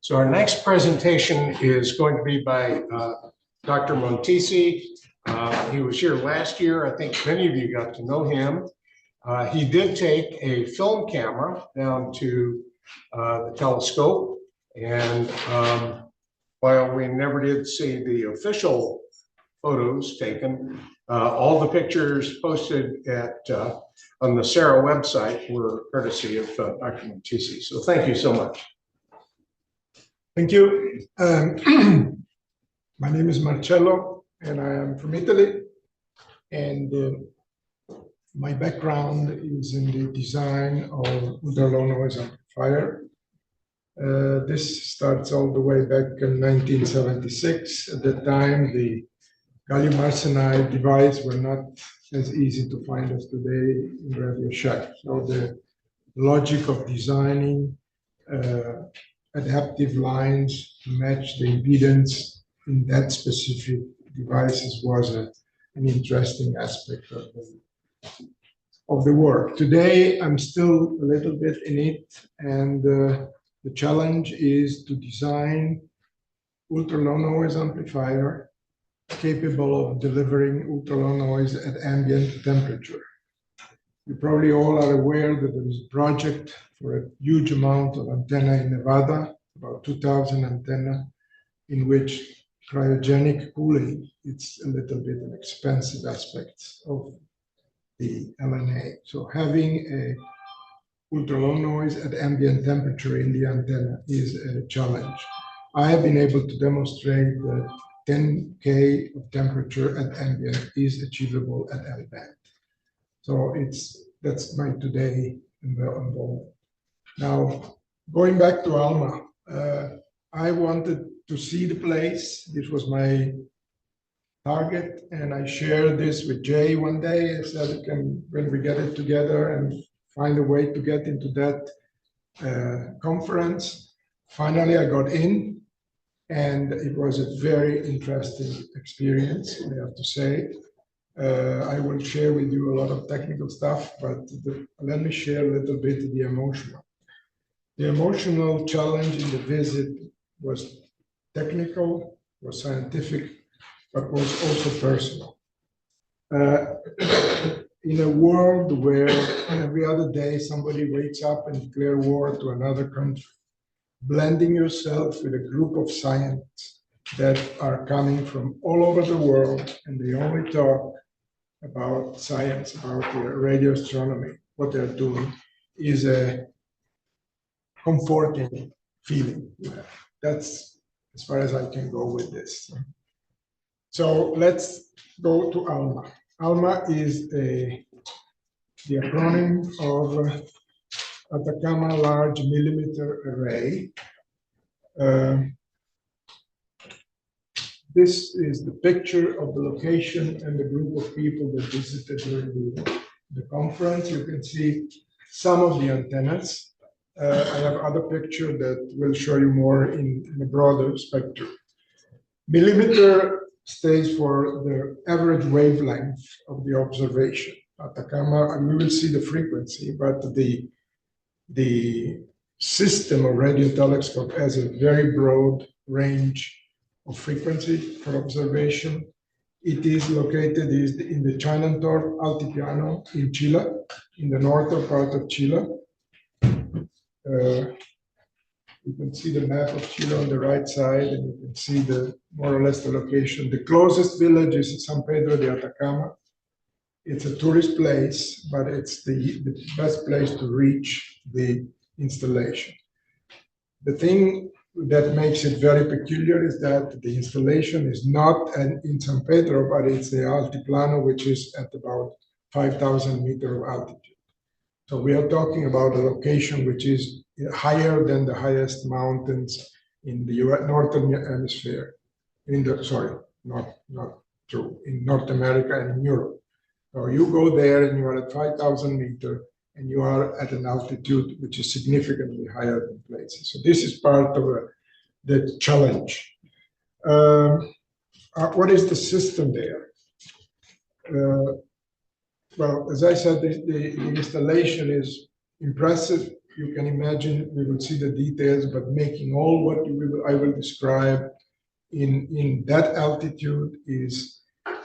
So our next presentation is going to be by Dr. Montici. He was here last year. I think many of you got to know him. He did take a film camera down to the telescope, and while we never did see the official photos taken, all the pictures posted at on the SARA website were courtesy of Dr. Montici. So thank you so much. Thank you. My name is Marcello, and I am from Italy. And my background is in the design of ultra-low noise amplifier. This starts all the way back in 1976. At that time, the gallium arsenide devices were not as easy to find as today in Radio Shack. So the logic of designing adaptive lines to match the impedance in that specific devices was an interesting aspect of the work. Today, I'm still a little bit in it, and the challenge is to design ultra-low noise amplifier capable of delivering ultra-low noise at ambient temperature. You probably all are aware that there is a project for a huge amount of antenna in Nevada, about 2,000 antenna, in which cryogenic cooling, it's a little bit an expensive aspect of the LNA. So having a ultra-low noise at ambient temperature in the antenna is a challenge. I have been able to demonstrate that 10 K of temperature at ambient is achievable at L-band. So that's my today involvement. Now, going back to ALMA, I wanted to see the place. This was my target, and I shared this with Jay one day. I said, when we get it together and find a way to get into that conference. Finally, I got in, and it was a very interesting experience, I have to say. I will share with you a lot of technical stuff, but let me share a little bit the emotional. The emotional challenge in the visit was technical, was scientific, but was also personal. In a world where every other day somebody wakes up and declares war to another country, blending yourself with a group of scientists that are coming from all over the world, and they only talk about science, about radio astronomy, what they're doing, is a comforting feeling. That's as far as I can go with this. So let's go to ALMA. ALMA is the acronym of Atacama Large Millimeter Array. This is the picture of the location and the group of people that visited during the conference. You can see some of the antennas. I have other picture that will show you more in a broader spectrum. Millimeter stays for the average wavelength of the observation. Atacama, and we will see the frequency, but the system of radio telescope has a very broad range of frequency for observation. It is located in the Chinandorf Altiplano in Chile, in the northern part of Chile. You can see the map of Chile on the right side, and you can see more or less the location. The closest village is San Pedro de Atacama. It's a tourist place, but it's the best place to reach the installation. The thing that makes it very peculiar is that the installation is not in San Pedro, but it's the Altiplano, which is at about 5,000 meters of altitude. So we are talking about a location which is higher than the highest mountains in the northern hemisphere. Not true, in North America and in Europe. So you go there and you are at 5,000 meters, and you are at an altitude which is significantly higher than places. So this is part of the challenge. What is the system there? Well, as I said, the installation is impressive, you can imagine, we will see the details, but making all what I will describe in that altitude is,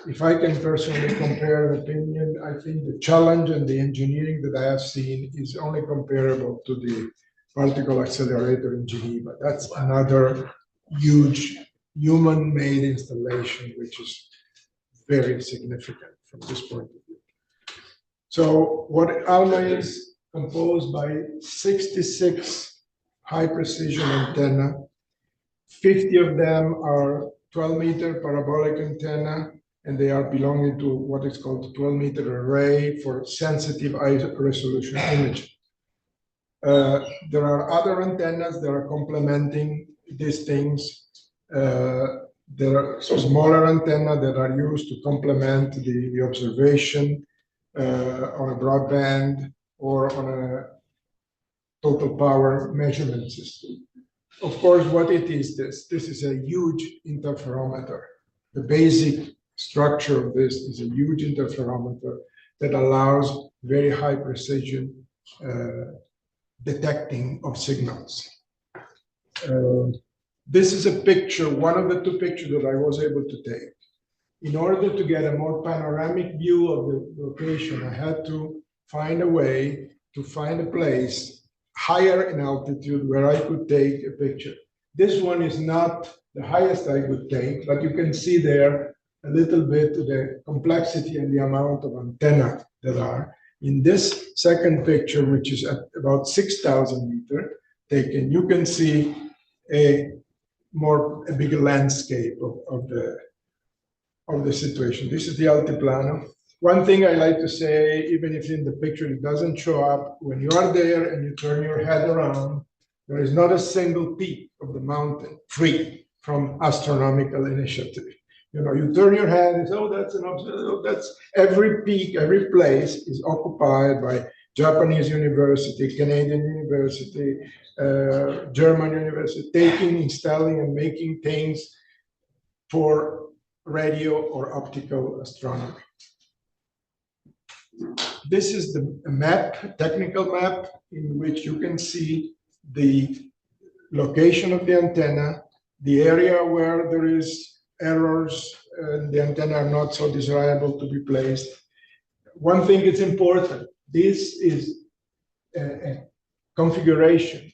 if I can personally compare an opinion, I think the challenge and the engineering that I have seen is only comparable to the particle accelerator in Geneva. That's another huge human-made installation, which is very significant from this point of view. So what ALMA is composed by 66 high-precision antenna. 50 of them are 12-meter parabolic antenna, and they are belonging to what is called the 12-meter array for sensitive high-resolution imaging. There are other antennas that are complementing these things. There are smaller antennas that are used to complement the observation on a broadband or on a total power measurement system. Of course, what it is this is a huge interferometer. The basic structure of this is a huge interferometer that allows very high precision detecting of signals. This is a picture, one of the two pictures that I was able to take. In order to get a more panoramic view of the location, I had to find a way to find a place higher in altitude where I could take a picture. This one is not the highest I could take, but you can see there a little bit the complexity and the amount of antenna that are. In this second picture, which is at about 6,000 meters taken, you can see a bigger landscape of the situation. This is the altiplano. One thing I like to say, even if in the picture it doesn't show up, when you are there and you turn your head around, there is not a single peak of the mountain free from astronomical initiative. You know, you turn your head and say, oh, that's an observation. That's every peak, every place is occupied by Japanese university, Canadian university, German university, installing and making things for radio or optical astronomy. This is the map, technical map, in which you can see the location of the antenna, the area where there is errors and the antenna are not so desirable to be placed. One thing is important, this is a configuration.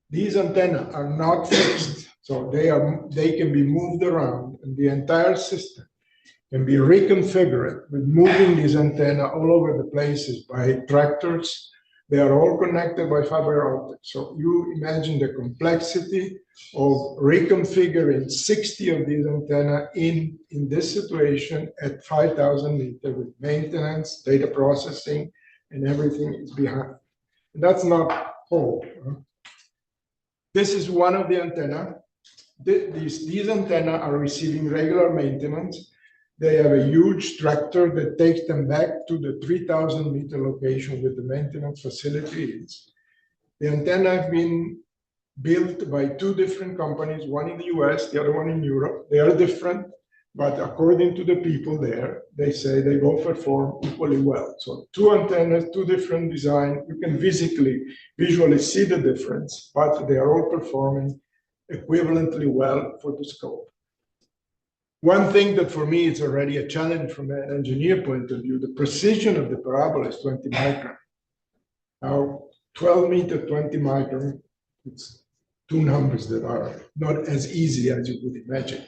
These antennas are not fixed, so they can be moved around, and the entire system can be reconfigured with moving these antennas all over the places by tractors. They are all connected by fiber optics. So you imagine the complexity of reconfiguring 60 of these antennas in this situation at 5,000 meters with maintenance, data processing, and everything is behind. And that's not all. This is one of the antennas. These antennas are receiving regular maintenance. They have a huge tractor that takes them back to the 3,000-meter location where the maintenance facility is. The antenna have been built by two different companies, one in the US, the other one in Europe. They are different, but according to the people there, they say they both perform equally well. So two antennas, two different designs. You can visually see the difference, but they are all performing equivalently well for the scope. One thing that for me is already a challenge from an engineer point of view, the precision of the parabola is 20 micron. Now, 12 meter, 20 micron, it's two numbers that are not as easy as you would imagine.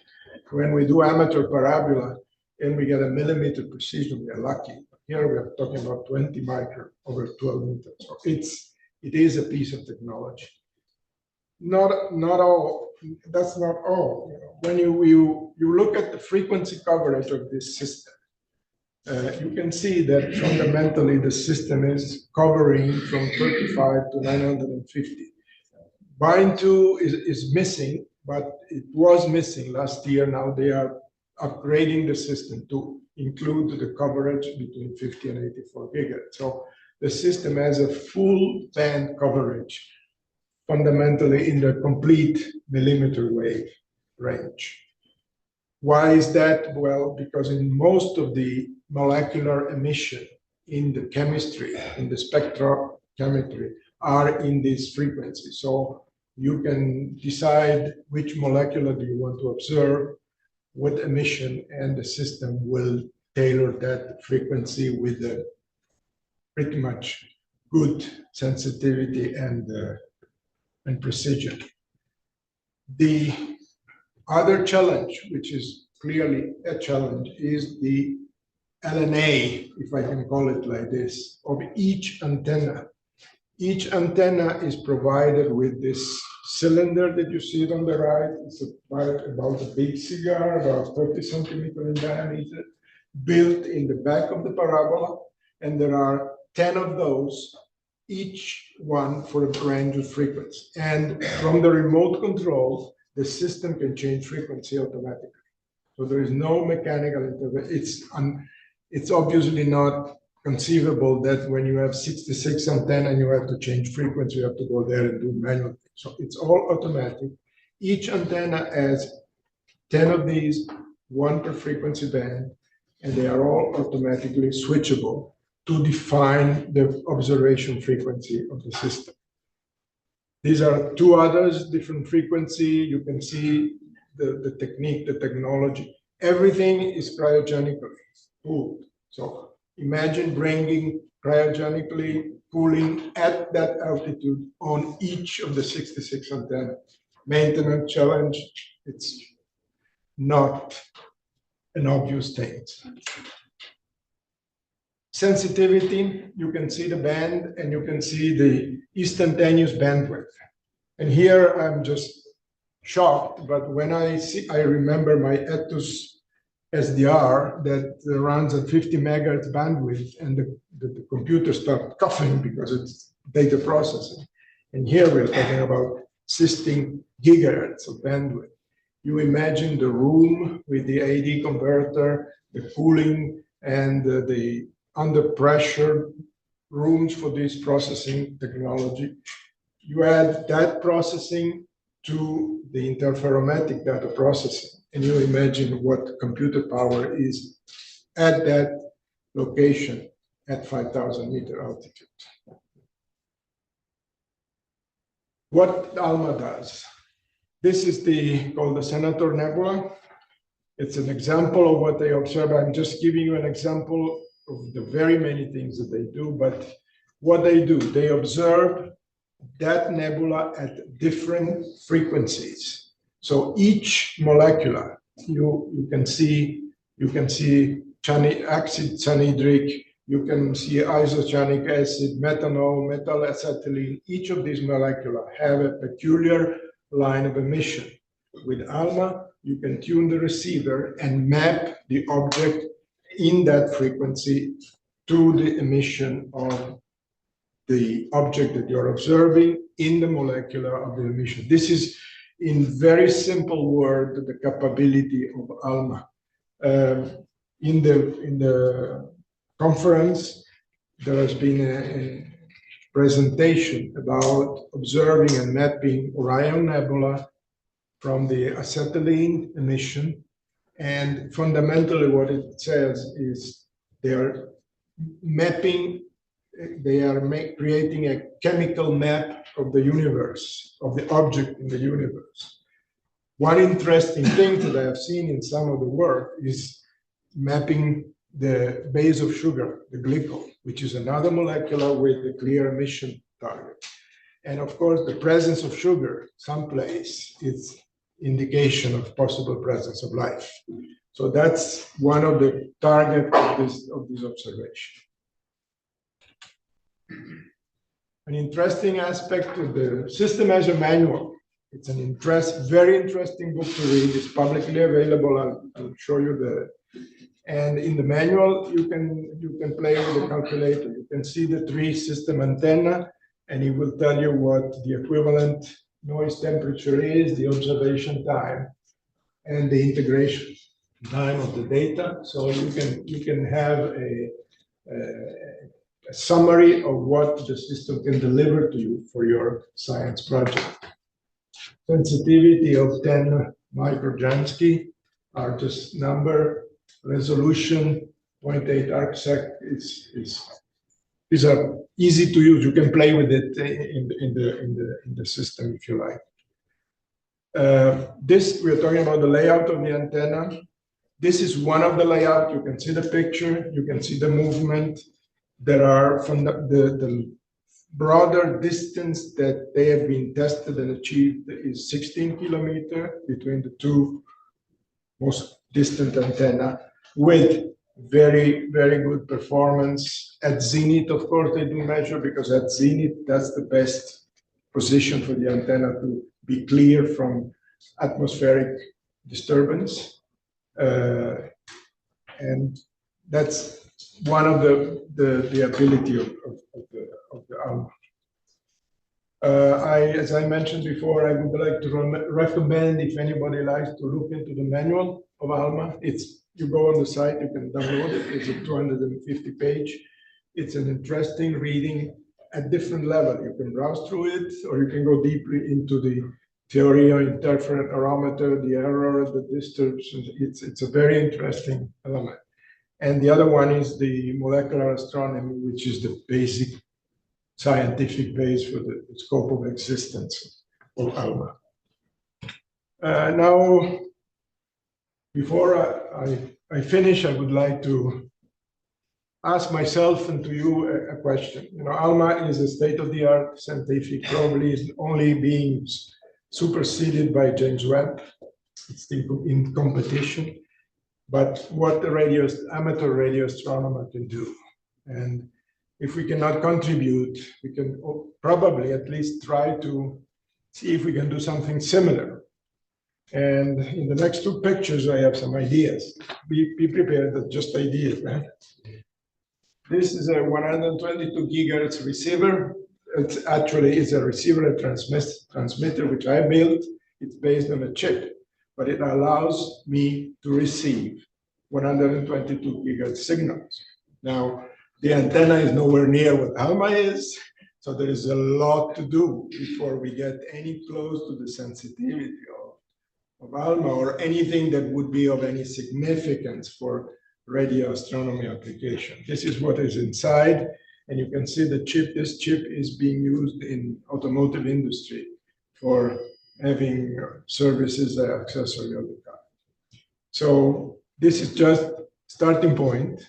When we do amateur parabola and we get a millimeter precision, we are lucky. Here we are talking about 20 micron over 12 meters. So it is a piece of technology. Not all. That's not all. You know, when you look at the frequency coverage of this system, you can see that fundamentally the system is covering from 35 to 950. Bind 2 is missing, but it was missing last year. Now they are upgrading the system to include the coverage between 50 and 84 gigahertz. So the system has a full band coverage fundamentally in the complete millimeter wave range. Why is that? Well, because in most of the molecular emission in the chemistry, in the spectrochemistry are in this frequency. So you can decide which molecule do you want to observe, what emission, and the system will tailor that frequency with a pretty much good sensitivity and precision. The other challenge, which is clearly a challenge, is the LNA, if I can call it like this, of each antenna. Each antenna is provided with this cylinder that you see on the right. It's about a big cigar, about 30 centimeters in diameter, built in the back of the parabola. And there are 10 of those, each one for a range of frequency. And from the remote control, the system can change frequency automatically. So there is no mechanical intervention. It's obviously not conceivable that when you have 66 antenna and you have to change frequency, you have to go there and do manual. So it's all automatic. Each antenna has 10 of these, one per frequency band, and they are all automatically switchable to define the observation frequency of the system. These are two others, different frequency. You can see the technique, the technology. Everything is cryogenically cooled. So imagine bringing cryogenically cooling at that altitude on each of the 66 antennas. Maintenance challenge, it's not an obvious thing. Sensitivity, you can see the band and you can see the instantaneous bandwidth. And here I'm just shocked, but when I remember my Etus SDR that runs at 50 megahertz bandwidth, and the computer starts coughing because it's data processing. And here we're talking about 16 gigahertz of bandwidth. You imagine the room with the AD converter, the cooling, and the under pressure rooms for this processing technology. You add that processing to the interferometric data processing, and you imagine what computer power is at that location at 5,000 meter altitude. What ALMA does. This is called the Senator Nebula. It's an example of what they observe. I'm just giving you an example of the very many things that they do, but what they do, they observe that nebula at different frequencies. So each molecule, you can see acid cyanhydric, you can see isocyanic acid, methanol, metal acetylene. Each of these molecules have a peculiar line of emission. With ALMA, you can tune the receiver and map the object in that frequency to the emission of the object that you're observing in the molecular of the emission. This is, in very simple word, the capability of ALMA. In the conference, there has been a presentation about observing and mapping Orion Nebula from the acetylene emission. And fundamentally what it says is they are mapping, creating a chemical map of the universe, of the object in the universe. One interesting thing that I have seen in some of the work is mapping the base of sugar, the glycol, which is another molecular with a clear emission target. And of course, the presence of sugar someplace is indication of possible presence of life. So that's one of the targets of this observation. An interesting aspect of the system as a manual. It's an very interesting book to read. It's publicly available. I'll show you and in the manual, you can play with the calculator. You can see the 3 system antenna, and it will tell you what the equivalent noise temperature is, the observation time, and the integration time of the data. So you can have a summary of what the system can deliver to you for your science project. Sensitivity of 10 microjansky are just number. Resolution 0.8 arcsec is These are easy to use. You can play with it in the system if you like. This, we're talking about the layout of the antenna. This is one of the layout. You can see the picture. You can see the movement. There are from the broader distance that they have been tested and achieved is 16 kilometers between the two most distant antenna with very, very good performance. At zenith, of course, they do measure because at zenith, that's the best position for the antenna to be clear from atmospheric disturbance. And that's one of the ability of the ALMA. As I mentioned before, I would like to recommend if anybody likes to look into the manual of ALMA. You go on the site, you can download it. It's a 250 page. It's an interesting reading at different level. You can browse through it, or you can go deeply into the theory of interferometer, the error, the distance. It's a very interesting element. And the other one is the molecular astronomy, which is the basic scientific base for the scope of existence of ALMA. Now, before I finish, I would like to ask myself and to you a question. You know, ALMA is a state-of-the-art scientific, probably is only being superseded by James Webb. It's in competition. But what the amateur radio astronomer can do. And if we cannot contribute, we can probably at least try to see if we can do something similar. And in the next two pictures, I have some ideas. Be prepared, that's just ideas, right? This is a 122 gigahertz receiver. It's a receiver, a transmitter, which I built. It's based on a chip, but it allows me to receive 122 gigahertz signals. Now, the antenna is nowhere near what ALMA is, so there is a lot to do before we get any close to the sensitivity of ALMA or anything that would be of any significance for radio astronomy application. This is what is inside, and you can see the chip. This chip is being used in automotive industry for having services that are accessory of the car. So this is just starting point.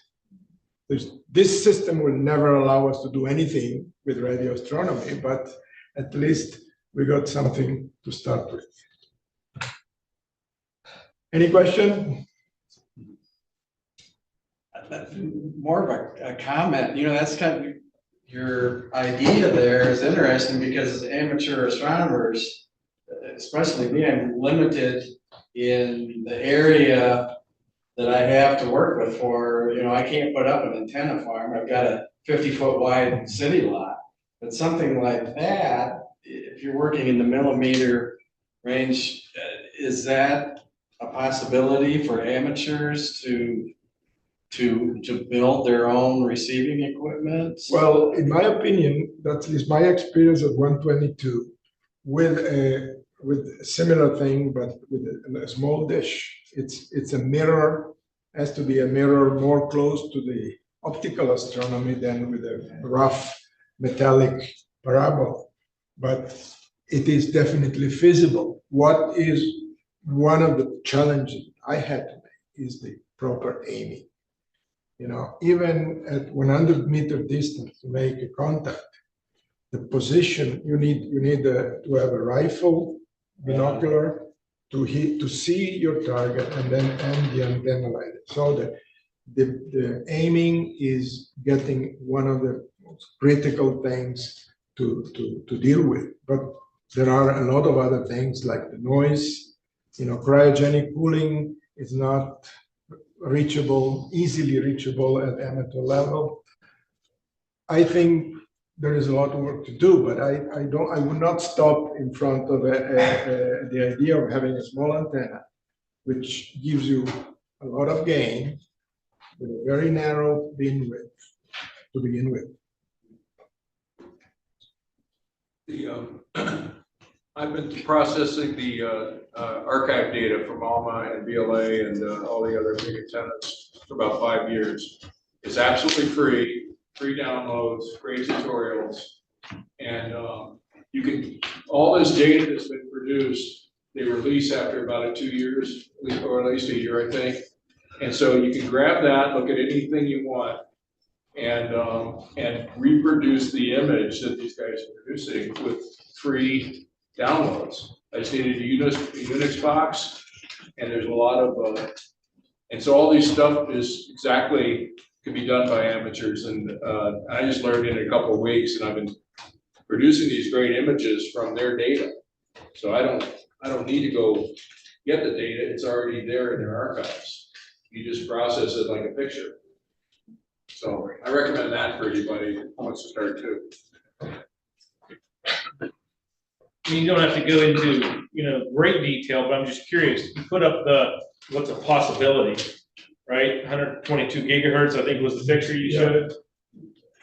This system will never allow us to do anything with radio astronomy, but at least we got something to start with. Any question? More of a comment. You know, that's kind of your idea there is interesting because as amateur astronomers, especially me, I'm limited in the area that I have to work with for, you know, I can't put up an antenna farm. I've got a 50-foot wide city lot. But something like that, if you're working in the millimeter range, is that a possibility for amateurs to build their own receiving equipment? Well, in my opinion, that is my experience at 122 with a similar thing, but with a small dish. It's a mirror, has to be a mirror more close to the optical astronomy than with a rough metallic parabola. But it is definitely feasible. What is one of the challenges I had to make is the proper aiming. You know, even at 100-meter distance to make a contact, the position you need to have a rifle, binocular to see your target, and then the antenna light. So the aiming is getting one of the most critical things to deal with. But there are a lot of other things like the noise. You know, cryogenic cooling is not easily reachable at amateur level. I think there is a lot of work to do, but I would not stop in front of the idea of having a small antenna, which gives you a lot of gain with a very narrow beam width to begin with. I've been processing the archive data from ALMA and BLA and all the other big antennas for about 5 years. It's absolutely free. free downloads, great tutorials. And you can, all this data that's been produced, they release after about 2 years, or at least a year, I think. And so you can grab that, look at anything you want, and reproduce the image that these guys are producing with free downloads. I just needed a Unix box, and there's a lot of, and so all these stuff is exactly, can be done by amateurs, and I just learned in a couple of weeks, and I've been producing these great images from their data. So I don't need to go get the data, it's already there in their archives. You just process it like a picture. So I recommend that for anybody who wants to start too. I mean, you don't have to go into, great detail, but I'm just curious. You put up what's a possibility, right? 122 gigahertz, I think was the picture you showed.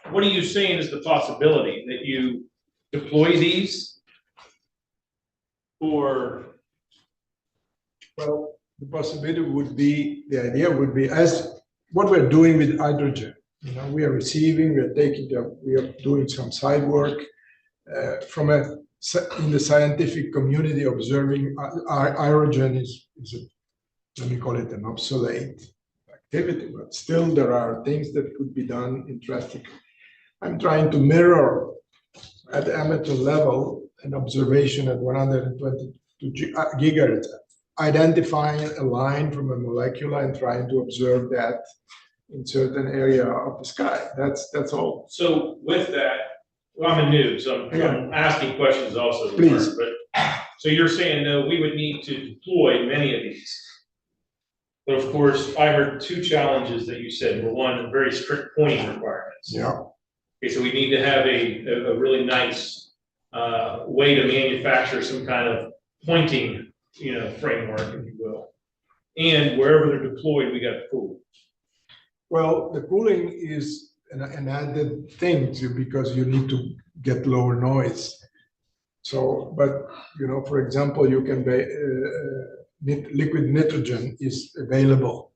What are you saying is the possibility that you deploy these? Or? Well, the possibility would be, the idea would be as what we're doing with hydrogen. We are receiving, we are doing some side work in the scientific community observing hydrogen is let me call it an obsolete activity, but still there are things that could be done interestingly. I'm trying to mirror at the amateur level an observation at 122 gigahertz, identifying a line from a molecule and trying to observe that in certain area of the sky. That's all. So with that, well, I'm a noob, so I'm asking questions also. Please. But so you're saying though we would need to deploy many of these. But of course, I heard two challenges that you said were one, very strict pointing requirements. Yeah. Okay, so we need to have a really nice way to manufacture some kind of pointing, framework, if you will. And wherever they're deployed, we got to cool. Well, the cooling is an added thing too, because you need to get lower noise. So, but for example, you can liquid nitrogen is available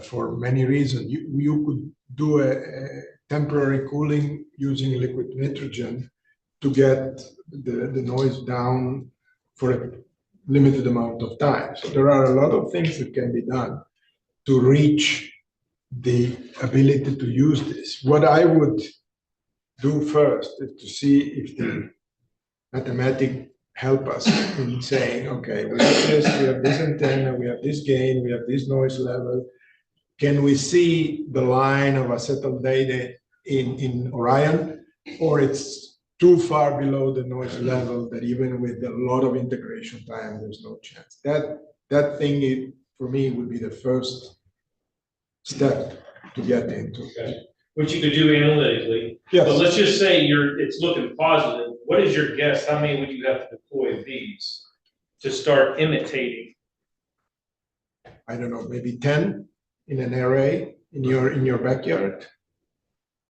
for many reasons. You could do a temporary cooling using liquid nitrogen to get the noise down for a limited amount of time. So there are a lot of things that can be done to reach the ability to use this. What I would do first is to see if the mathematics help us in saying, okay, we have this antenna, we have this gain, we have this noise level. Can we see the line of acetylene data in Orion, or it's too far below the noise level that even with a lot of integration time, there's no chance. That thing, for me, would be the first step to get into. Okay. Which you could do analytically. Yes. But let's just say it's looking positive. What is your guess? How many would you have to deploy these to start imitating? I don't know, maybe 10 in an array in your backyard.